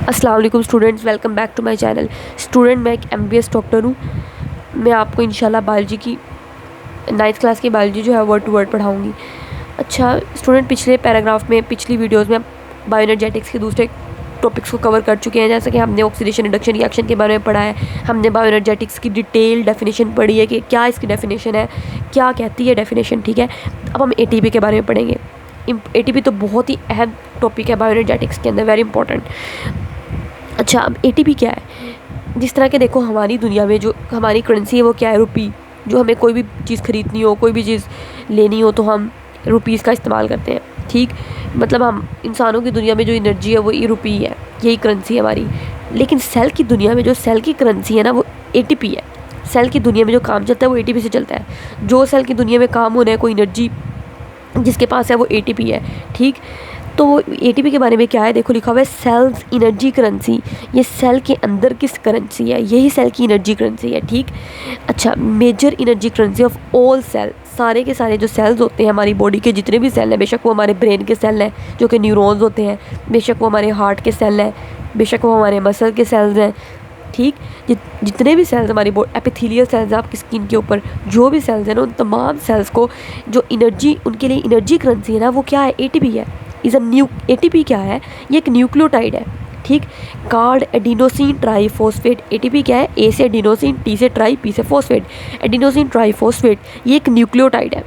अस्सलाम वालेकुम students, welcome back to my channel. Student, मैं एक एमबीबीएस डॉक्टर हूँ। मैं आपको इंशाल्लाह बायोलॉजी की 9th क्लास की बायोलॉजी जो है वर्ड टू वर्ड पढ़ाऊँगी। अच्छा स्टूडेंट, पिछले पैराग्राफ में, पिछली वीडियोज़ में बायोएनर्जेटिक्स के दूसरे टॉपिक्स को कवर कर चुके हैं। जैसे कि हमने ऑक्सीडेशन रिडक्शन रिएक्शन के बारे में पढ़ा है, हमने बायोएनर्जेटिक्स की डिटेल डेफिनेशन पढ़ी है कि क्या इसकी डेफिनेशन है, क्या कहती है डेफिनेशन। ठीक है, अब हम एटीपी के बारे में पढ़ेंगे। एटीपी तो बहुत ही अहम टॉपिक है बायोएनर्जेटिक्स के अंदर, वेरी इंपॉर्टेंट। अच्छा, अब एटीपी क्या है? जिस तरह के देखो हमारी दुनिया में जो हमारी करेंसी है वो क्या है? रुपी। जो हमें कोई भी चीज़ ख़रीदनी हो, कोई भी चीज़ लेनी हो तो हम रुपीज़ का इस्तेमाल करते हैं। ठीक, मतलब हम इंसानों की दुनिया में जो एनर्जी है वो ये रुपी है, यही करेंसी है हमारी। लेकिन सेल की दुनिया में जो सेल की करेंसी है ना, वो एटीपी है। सेल की दुनिया में जो काम चलता है वो एटीपी से चलता है। जो सेल की दुनिया में काम हो रहा है, कोई एनर्जी जिसके पास है, वो एटीपी है। ठीक, तो एटीपी के बारे में क्या है? देखो लिखा हुआ है सेल्स एनर्जी करेंसी। ये सेल के अंदर किस करेंसी है? यही सेल की एनर्जी करेंसी है। ठीक, अच्छा, major energy currency of all cell. सारे के सारे जो सेल्स होते हैं हमारी बॉडी के, जितने भी सेल हैं, बेशक वो हमारे ब्रेन के सेल हैं जो कि न्यूरॉन्स होते हैं, बेशक वो हमारे हार्ट के सेल हैं, बेशक वो हमारे मसल के सेल्स हैं। ठीक, जितने भी सेल्स हमारी एपिथेलियल सेल्स हैं आपकी स्किन के ऊपर, जो भी सेल्स हैं ना, उन तमाम सेल्स को जो एनर्जी, उनके लिए एनर्जी करेंसी है ना, वो क्या है? एटीपी है। एटीपी क्या है? ये एक न्यूक्लियोटाइड है। ठीक, कार्ड एडिनोसिन ट्राईफॉस्फेट। एटीपी क्या है? ए से एडिनोसिन, टी से ट्राई, पी से फॉस्फेट। एडिनोसिन ट्राईफॉस्फेट ये एक न्यूक्लियोटाइड है।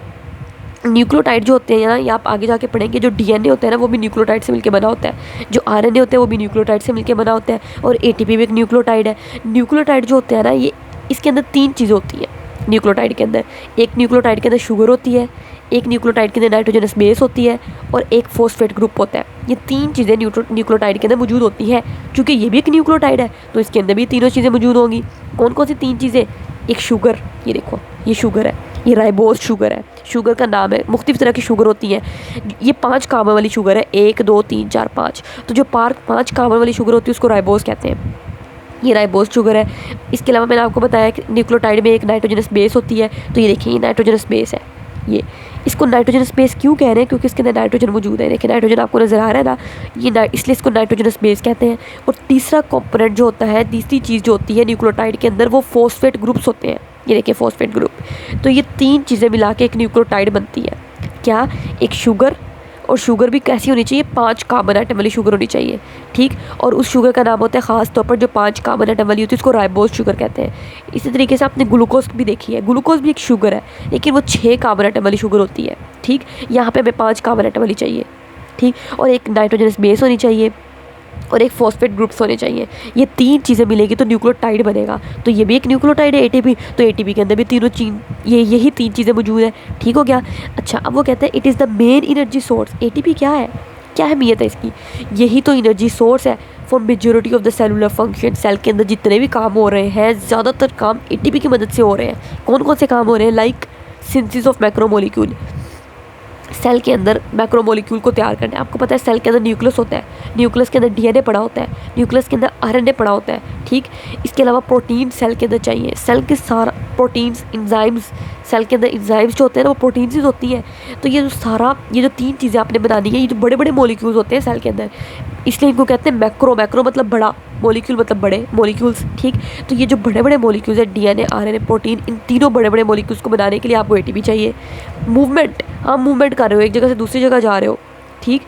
न्यूक्लियोटाइड जो होते हैं ना, ये आप आगे जाके पढ़ेंगे, जो डीएनए होता है ना वो भी न्यूक्लियोटाइड से मिलकर बना होता है, जो आरएनए होता है वो भी न्यूक्लियोटाइड से मिलकर बना होता है, और एटीपी भी एक न्यूक्लियोटाइड है। न्यूक्लियोटाइड जो होते हैं ना, ये इसके अंदर 3 चीज़ें होती हैं न्यूक्लियोटाइड के अंदर। एक न्यूक्लियोटाइड के अंदर शुगर होती है, एक न्यूक्लियोटाइड के अंदर नाइट्रोजनस बेस होती है, और एक फॉस्फेट ग्रुप होता है। ये 3 चीज़ें न्यूक्लियोटाइड के अंदर मौजूद होती हैं। क्योंकि ये भी एक न्यूक्लियोटाइड है तो इसके अंदर भी तीनों चीज़ें मौजूद होंगी। कौन कौन सी 3 चीज़ें? एक शुगर, ये देखो ये शुगर है, ये राइबोज शुगर है। शुगर का नाम है, मुख्तलिफ तरह की शुगर होती हैं। ये 5 कार्बन वाली शुगर है, 1 2 3 4 5। तो जो 5 कार्बन वाली शुगर होती है उसको राइबोज कहते हैं। ये राइबोज शुगर है। इसके अलावा मैंने आपको बताया कि न्यूक्लियोटाइड में एक नाइट्रोजनस बेस होती है। तो ये देखिए, ये नाइट्रोजनस बेस है। ये इसको नाइट्रोजनस बेस क्यों कह रहे हैं? क्योंकि इसके अंदर नाइट्रोजन मौजूद है। देखिए नाइट्रोजन आपको नज़र आ रहा है ना, ये इसलिए इसको नाइट्रोजनस बेस कहते हैं। और तीसरा कंपोनेंट जो होता है, तीसरी चीज़ जो होती है न्यूक्लियोटाइड के अंदर, वो फॉस्फेट ग्रुप्स होते हैं। ये देखिए फॉस्फेट ग्रुप। तो ये 3 चीज़ें मिला के एक न्यूक्लियोटाइड बनती है। क्या? एक शुगर, और शुगर भी कैसी होनी चाहिए? 5 कार्बन आइटम वाली शुगर होनी चाहिए। ठीक, और उस शुगर का नाम होता है ख़ास तौर पर जो 5 कार्बन आइटम वाली होती है उसको राइबोज शुगर कहते हैं। इसी तरीके से आपने ग्लूकोज भी देखी है। ग्लूकोज भी एक शुगर है, लेकिन वो 6 कार्बन आइटम वाली शुगर होती है। ठीक, यहाँ पे हमें 5 कार्बन आइटम वाली चाहिए। ठीक, और एक नाइट्रोजनस बेस होनी चाहिए, और एक फॉस्फेट ग्रुप्स होने चाहिए। ये 3 चीज़ें मिलेगी तो न्यूक्लियोटाइड बनेगा। तो ये भी एक न्यूक्लियोटाइड है, एटीपी। तो एटीपी के अंदर भी तीनों यही 3 चीज़ें मौजूद है। ठीक हो गया? अच्छा, अब वो कहते हैं it is the main energy source. ATP क्या है? क्या अहमियत है इसकी? यही तो एनर्जी सोर्स है for majority of the cellular function. Cell के अंदर जितने भी काम हो रहे हैं, ज़्यादातर काम एटीपी की मदद से हो रहे हैं। कौन कौन से काम हो रहे हैं? Like synthesis of macromolecule. Cell के अंदर मैक्रोमोलिक्यूल को तैयार करना है। आपको पता है सेल के अंदर न्यूक्लियस होता है, न्यूक्लियस के अंदर डीएनए पड़ा होता है, न्यूक्लियस के अंदर आरएनए पड़ा होता है। ठीक, इसके अलावा प्रोटीन सेल के अंदर चाहिए। सेल के सारा प्रोटीन्स, एंजाइम्स, सेल के अंदर एंजाइम्स जो होते हैं ना, वो प्रोटीन्स ही होती हैं। तो ये जो 3 चीज़ें आपने बनानी है, ये जो बड़े बड़े मॉलिक्यूल्स होते हैं सेल के अंदर, इसलिए इनको कहते हैं मैक्रो। मैक्रो मतलब बड़ा, मॉलिक्यूल मतलब बड़े मॉलिक्यूल्स। ठीक, तो ये जो बड़े बड़े मॉलिक्यूल्स है, डीएनए, आरएनए, प्रोटीन, इन तीनों बड़े बड़े मॉलिक्यूल्स को बनाने के लिए आपको एटीपी चाहिए। मूवमेंट, आप मूवमेंट कर रहे हो, एक जगह से दूसरी जगह जा रहे हो। ठीक,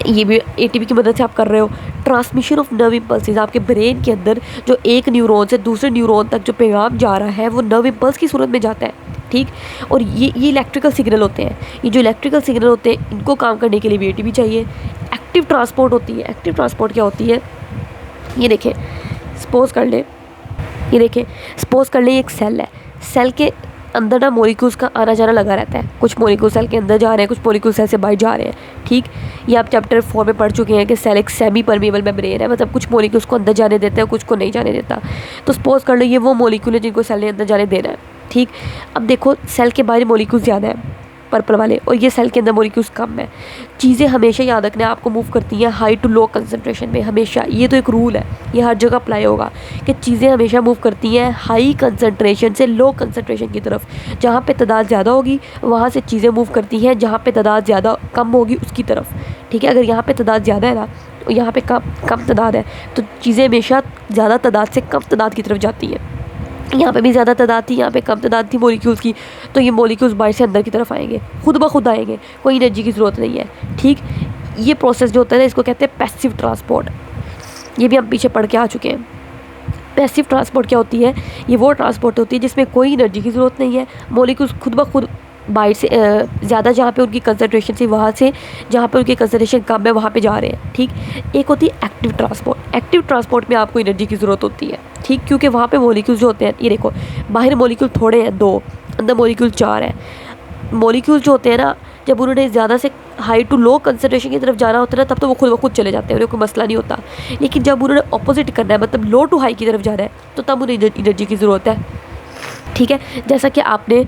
ये भी एटीपी की मदद से आप कर रहे हो। ट्रांसमिशन ऑफ नर्व इम्पल्सेस, आपके ब्रेन के अंदर जो एक न्यूरॉन से दूसरे न्यूरॉन तक जो पैगाम जा रहा है वो नर्व इम्पल्स की सूरत में जाता है। ठीक, और ये इलेक्ट्रिकल सिग्नल होते हैं। ये जो इलेक्ट्रिकल सिग्नल होते हैं, इनको काम करने के लिए भी एटीपी चाहिए। एक्टिव ट्रांसपोर्ट होती है। एक्टिव ट्रांसपोर्ट क्या होती है? ये देखें, सपोज कर ले, ये देखें सपोज कर ले एक सेल है। सेल के अंदर ना मॉलिक्यूल्स का आना जाना लगा रहता है। कुछ मॉलिक्यूल सेल के अंदर जा रहे हैं, कुछ मॉलिक्यूल सेल से बाहर जा रहे हैं। ठीक, ये आप चैप्टर 4 में पढ़ चुके हैं कि सेल एक सेमी परमेबल मेम्ब्रेन है, मतलब कुछ मॉलिक्यूल्स को अंदर जाने देता है, कुछ को नहीं जाने देता। तो सपोज कर लो ये वो मॉलिक्यूल है जिनको सेल ने अंदर जाने देना है। ठीक, अब देखो सेल के बाहर मॉलिक्यूल्स ज़्यादा है, पर्पल वाले, और ये सेल के अंदर मॉलिक्यूल्स कम है। चीज़ें हमेशा याद रखना, आपको मूव करती हैं हाई टू लो कंसंट्रेशन में हमेशा। ये तो एक रूल है, ये हर जगह अप्लाई होगा कि चीज़ें हमेशा मूव करती हैं हाई कंसंट्रेशन से लो कंसंट्रेशन की तरफ। जहाँ पे तादाद ज़्यादा होगी वहाँ से चीज़ें मूव करती हैं जहाँ पे तादाद ज़्यादा कम होगी उसकी तरफ। ठीक है, अगर यहाँ पे तादाद ज़्यादा है ना और यहाँ पे कम कम तादाद है, तो चीज़ें हमेशा ज़्यादा तादाद से कम तादाद की तरफ जाती हैं। यहाँ पे भी ज़्यादा तादाद थी, यहाँ पे कम तादाद थी मॉलिक्यूल्स की, तो ये मॉलिक्यूल्स बाहर से अंदर की तरफ आएंगे, खुद ब खुद आएंगे, कोई एनर्जी की ज़रूरत नहीं है। ठीक, ये प्रोसेस जो होता है ना, इसको कहते हैं पैसिव ट्रांसपोर्ट। ये भी हम पीछे पढ़ के आ चुके हैं। पैसिव ट्रांसपोर्ट क्या होती है? ये वो ट्रांसपोर्ट होती है जिसमें कोई एनर्जी की ज़रूरत नहीं है, मॉलिक्यूल्स खुद ब खुद बाहर से ज़्यादा जहाँ पे उनकी कंसंट्रेशन थी वहाँ से जहाँ पे उनकी कंसंट्रेशन कम है वहाँ पे जा रहे हैं। ठीक, एक होती है एक्टिव ट्रांसपोर्ट। एक्टिव ट्रांसपोर्ट में आपको एनर्जी की ज़रूरत होती है। ठीक, क्योंकि वहाँ पे मॉलिक्यूल्स जो होते हैं, ये देखो बाहर मॉलिक्यूल थोड़े हैं 2, अंदर मॉलिक्यूल 4 है। मॉलिक्यूल जो होते हैं ना, जब उन्होंने ज़्यादा से हाई टू लो कंसंट्रेशन की तरफ जाना होता है ना, तब तो वो खुद ब खुद चले जाते हैं, उन्हें कोई मसला नहीं होता। लेकिन जब उन्होंने अपोजिट करना है, मतलब लो टू हाई की तरफ जाना है, तो तब उन्हें एनर्जी की ज़रूरत है। ठीक है, जैसा कि आपने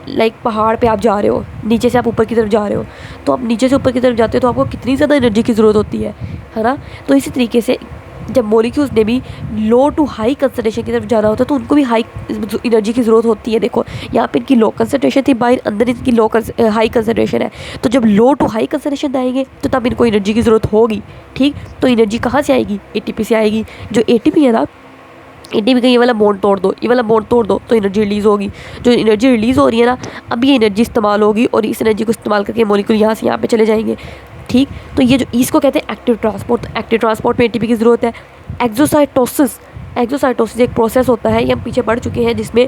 लाइक पहाड़ पे आप जा रहे हो, नीचे से आप ऊपर की तरफ जा रहे हो, तो आप नीचे से ऊपर की तरफ जाते हो तो आपको कितनी ज़्यादा एनर्जी की ज़रूरत होती है ना। तो इसी तरीके से जब मॉलिक्यूल्स ने भी लो टू हाई कंसंट्रेशन की तरफ जाना होता है तो उनको भी हाई एनर्जी की ज़रूरत होती है। देखो यहाँ पे इनकी लो कंसंट्रेशन थी, बाहर अंदर इनकी हाई कंसंट्रेशन है, तो जब लो टू हाई कंसंट्रेशन आएंगे तो तब इनको एनर्जी की ज़रूरत होगी। ठीक, तो एनर्जी कहाँ से आएगी? एटीपी से आएगी। जो एटीपी है ना, एटीपी का ये वाला बॉन्ड तोड़ दो, ये वाला बॉन्ड तोड़ दो, तो एनर्जी रिलीज़ होगी। जो एनर्जी रिलीज़ हो रही है ना, अब ये एनर्जी इस्तेमाल होगी और इस एनर्जी को इस्तेमाल करके मॉलिक्यूल यहाँ से यहाँ पे चले जाएंगे। ठीक, तो ये जो इसको कहते हैं एक्टिव ट्रांसपोर्ट। एक्टिव ट्रांसपोर्ट में एटीपी की ज़रूरत है। एक्सोसाइटोसिस, एक्सोसाइटोसिस एक प्रोसेस होता है, ये हम पीछे पढ़ चुके हैं, जिसमें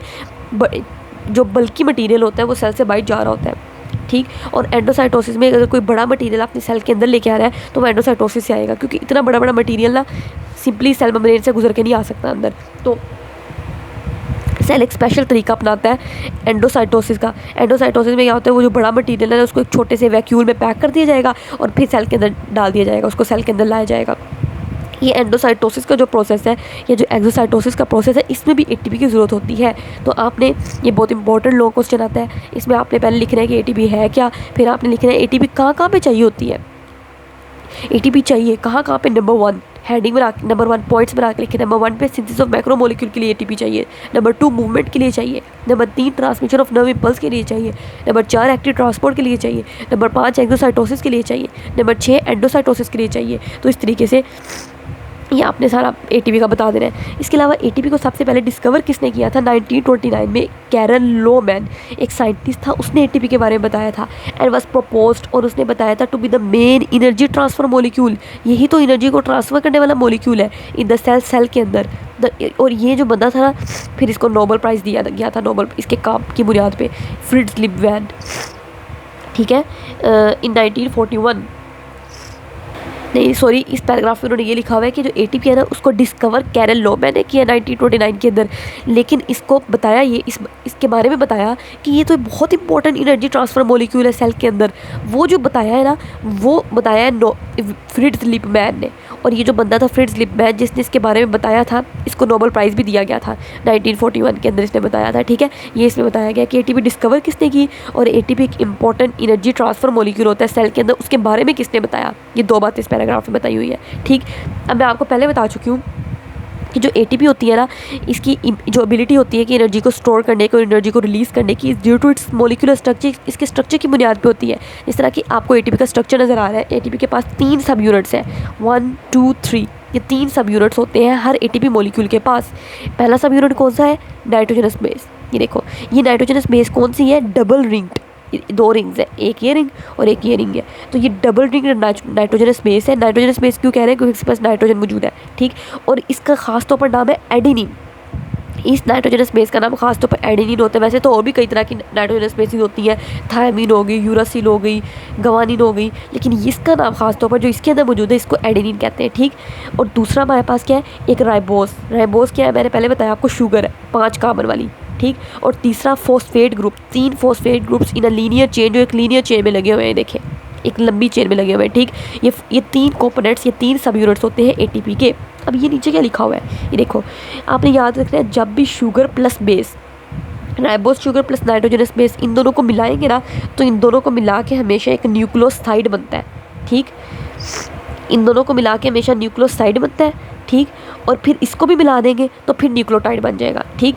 जो बल्कि मटीरियल होता है वो सेल से बाहर जा रहा होता है। ठीक, और एंडोसाइटोसिस में अगर कोई बड़ा मटीरियल अपने सेल के अंदर लेके आ रहा है तो वो एंडोसाइटोसिस से आएगा, क्योंकि इतना बड़ा बड़ा मटीरियल ना सिंपली सेल मेम्ब्रेन से गुजर के नहीं आ सकता अंदर। तो सेल एक स्पेशल तरीका अपनाता है एंडोसाइटोसिस का। एंडोसाइटोसिस में क्या होता है, वो जो बड़ा मटीरियल है उसको एक छोटे से वैक्यूल में पैक कर दिया जाएगा और फिर सेल के अंदर डाल दिया जाएगा, उसको सेल के अंदर लाया जाएगा। ये एंडोसाइटोसिस का जो प्रोसेस है, ये जो एक्सोसाइटोसिस का प्रोसेस है, इसमें भी एटीपी की ज़रूरत होती है। तो आपने, ये बहुत इंपॉर्टेंट लॉन्ग क्वेश्चन आता है, इसमें आपने पहले लिखना है कि एटीपी है क्या, फिर आपने लिखना है एटीपी कहाँ कहाँ पे चाहिए होती है। एटीपी चाहिए कहाँ कहाँ पे? नंबर 1 हेडिंग बना, नंबर 1 पॉइंट्स बना के लिखे। नंबर 1 पे सिंथेसिस ऑफ मैक्रोमोलिक्यूल के लिए एटीपी चाहिए। नंबर 2 मूवमेंट के लिए चाहिए। Number 3 transmission of nerve impulse के लिए चाहिए। नंबर 4 एक्टिव ट्रांसपोर्ट के लिए चाहिए। नंबर 5 एक्सोसाइटोसिस के लिए चाहिए। नंबर 6 एंडोसाइटोसिस के लिए चाहिए। तो इस तरीके से ये आपने सारा एटीपी का बता देना है। इसके अलावा एटीपी को सबसे पहले डिस्कवर किसने किया था? 1929 में कैरल लोमैन, एक साइंटिस्ट था, उसने एटीपी के बारे में बताया था। एंड वाज प्रपोज्ड, और उसने बताया था to be the main energy transfer molecule. यही तो एनर्जी को ट्रांसफ़र करने वाला मॉलिक्यूल है इन द सेल के अंदर। और ये जो बंदा था ना, फिर इसको नोबेल प्राइज़ दिया गया था, नोबेल इसके काम की बुनियाद पर, फ्रिट्ज लिपमैन। ठीक है, इन 1941 नहीं सॉरी, इस पैराग्राफ में उन्होंने ये लिखा हुआ है कि जो एटीपी है ना, उसको डिस्कवर कैरल लोमैन ने किया 1929 के अंदर। लेकिन इसको बताया, ये इसके बारे में बताया कि ये तो बहुत इंपॉर्टेंट एनर्जी ट्रांसफर मॉलिक्यूल है सेल के अंदर। वो जो बताया है ना, वो बताया है फ्रिट्ज लिपमैन ने। और ये जो बंदा था फ्रिट्ज लिपमैन, जिसने इसके बारे में बताया था, इसको नोबेल प्राइज़ भी दिया गया था 1941 के अंदर, इसने बताया था। ठीक है, ये इसमें बताया गया कि एटीपी डिस्कवर किसने की, और एटीपी एक इंपॉर्टेंट एनर्जी ट्रांसफर मॉलिक्यूल होता है सेल के अंदर, उसके बारे में किसने बताया। ये 2 बातें इस पैराग्राफ में बताई हुई है। ठीक, अब मैं आपको पहले बता चुकी हूँ कि जो एटीपी होती है ना, इसकी जो एबिलिटी होती है कि एनर्जी को स्टोर करने को, एनर्जी को रिलीज़ करने की, due to its molecular structure, इसके स्ट्रक्चर की बुनियाद पे होती है। जिस तरह कि आपको एटीपी का स्ट्रक्चर नज़र आ रहा है, एटीपी के पास 3 सब यूनिट्स हैं, 1 2 3, ये 3 सब यूनिट्स होते हैं हर एटीपी मॉलिक्यूल के पास। पहला सब यूनिट कौन सा है? Nitrogenous base. ये देखो, ये नाइट्रोजनस बेस कौन सी है? डबल रिंग्ड, 2 रिंग्स है, एक ये रिंग और एक ये रिंग है। तो ये डबल रिंग नाइट्रोजनस बेस है। नाइट्रोजनस बेस क्यों कह रहे हैं? क्योंकि इसके पास नाइट्रोजन मौजूद है। ठीक, और इसका खास तौर पर नाम है एडेनिन। इस नाइट्रोजनस बेस का नाम खास तौर पर एडेनिन होता है। वैसे तो और भी कई तरह की नाइट्रोजनस बेसिस होती हैं, थायमीन हो गई, यूरासिल हो गई, गवानिन हो गई, लेकिन इसका नाम खास तौर पर जो इसके अंदर मौजूद है, इसको एडेनिन कहते हैं। ठीक, और दूसरा हमारे पास क्या है? एक राइबोस। राइबोस क्या है? मैंने पहले बताया आपको, शुगर है 5 कार्बन वाली। ठीक, और तीसरा phosphate group, 3 phosphate groups in a linear chain, जो एक लीनियर चेन में लगे हुए हैं, देखें एक लंबी चेन में लगे हुए हैं। ठीक, ये 3 कंपोनेंट्स, ये 3 सब यूनिट्स होते हैं एटीपी के। अब ये नीचे क्या लिखा हुआ है, ये देखो, आपने याद रखना है, जब भी sugar plus base, ribose sugar plus nitrogenous base, इन दोनों को मिलाएंगे ना, तो इन दोनों को मिला के हमेशा एक न्यूक्लियोसाइड बनता है। ठीक, इन दोनों को मिला के हमेशा न्यूक्लियोसाइड बनता है। ठीक, और फिर इसको भी मिला देंगे तो फिर न्यूक्लियोटाइड बन जाएगा। ठीक,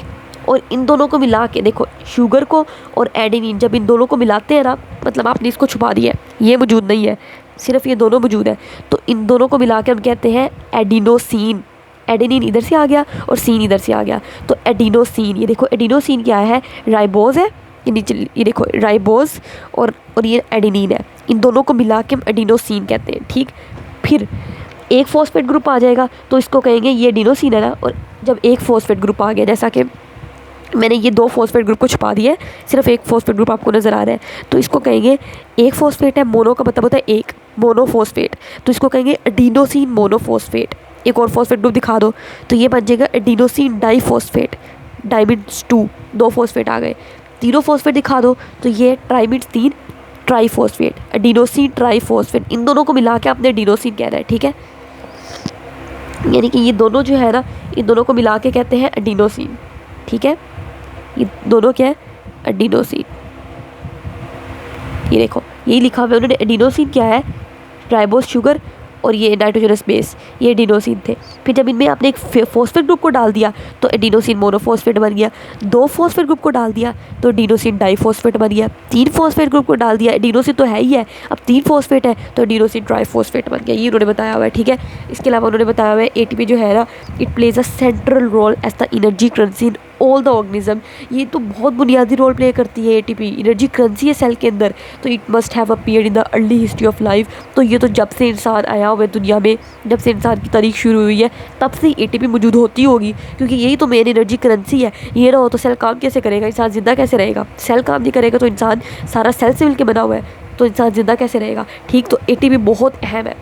और इन दोनों को मिला के देखो, शुगर को और एडेनिन, जब इन दोनों को मिलाते हैं ना, मतलब आपने इसको छुपा दिया है, ये मौजूद नहीं है, सिर्फ ये दोनों मौजूद है। तो इन दोनों को मिला के हम कहते हैं एडिनोसिन। एडेनिन इधर से आ गया और सीन इधर से आ गया, तो एडिनोसिन। ये देखो एडिनोसिन क्या है, राइबोज है, ये नीचे ये देखो राइबोज और ये एडेनिन है, इन दोनों को मिला के हम एडिनोसिन कहते हैं। ठीक, फिर एक फॉस्फेट ग्रुप आ जाएगा तो इसको कहेंगे ये एडिनोसिन है ना। और जब एक फॉस्फेट ग्रुप आ गया, जैसा कि मैंने ये 2 फॉस्फेट ग्रुप को छुपा दिया है, सिर्फ एक फॉस्फेट ग्रुप आपको नज़र आ रहा है, तो इसको कहेंगे एक फॉस्फेट है, मोनो का मतलब होता है एक, मोनोफॉस्फेट, तो इसको कहेंगे एडिनोसिन मोनोफॉस्फेट। एक और फॉस्फेट ग्रुप दिखा दो तो ये बन जाएगा एडिनोसिन डाइफॉस्फेट, डाइमिड्स 2, 2 फॉस्फेट आ गए। तीनों फॉस्फेट दिखा दो तो ये ट्राइमिड्स 3 ट्राइफॉस्फेट, एडिनोसिन ट्राइफॉस्फेट, इन दोनों को मिला के आपने एडिनोसिन कहना है। ठीक है, यानी कि ये दोनों जो है ना, इन दोनों को मिला के कहते हैं एडिनोसिन। ठीक है, ये दोनों क्या है, एडिनोसिन। ये देखो यही लिखा हुआ है उन्होंने, एडिनोसिन क्या है, राइबोज शुगर और ये नाइट्रोजनस बेस, ये एडिनोसिन थे। फिर जब इनमें आपने एक फॉस्फेट ग्रुप को डाल दिया तो एडिनोसिन मोनोफॉस्फेट बन गया, 2 फॉस्फेट ग्रुप को डाल दिया तो एडिनोसिन डाइफॉस्फेट बन गया, 3 फॉस्फेट ग्रुप को डाल दिया, एडिनोसिन तो है ही है, अब 3 फॉस्फेट है तो एडिनोसिन ट्राइफॉस्फेट बन गया। ये उन्होंने बताया हुआ है। ठीक है, इसके अलावा उन्होंने बताया हुआ है एटीपी जो है ना, it plays a central role as the energy currency in all the organism. ये तो बहुत बुनियादी रोल प्ले करती है एटीपी, एनर्जी करेंसी है सेल के अंदर। तो it must have appeared in the early history of life. तो ये तो जब से इंसान आया हुआ है दुनिया में, जब से इंसान की तारीख शुरू हुई है, तब से एटीपी मौजूद होती होगी, क्योंकि यही तो मेन एनर्जी करेंसी है। ये ना हो तो सेल काम कैसे करेगा, इंसान ज़िंदा कैसे रहेगा। सेल काम नहीं करेगा तो इंसान, सारा सेल से मिलकर बना हुआ है, तो इंसान ज़िंदा कैसे रहेगा। ठीक, तो एटीपी बहुत अहम है,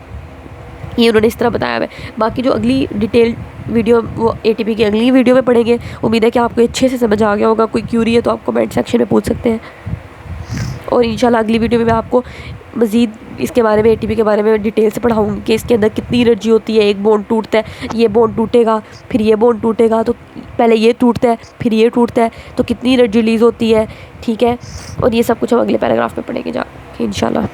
ये उन्होंने इस तरह बताया है। बाकी जो अगली डिटेल वीडियो वो एटीपी की अगली वीडियो में पढ़ेंगे। उम्मीद है कि आपको अच्छे से समझ आ गया होगा। कोई क्यूरी है तो आप कमेंट सेक्शन में पूछ सकते हैं, और इंशाल्लाह अगली वीडियो में मैं आपको मज़ीद इसके बारे में, एटीपी के बारे में डिटेल से पढ़ाऊँगी कि इसके अंदर कितनी एनर्जी होती है। एक बॉन्ड टूटता है, ये बॉन्ड टूटेगा, फिर ये बॉन्ड टूटेगा, तो पहले ये टूटता है फिर ये टूटता है, तो कितनी एनर्जी रिलीज़ होती है। ठीक है, और ये सब कुछ हम अगले पैराग्राफ में पढ़ेंगे जाके इंशाल्लाह।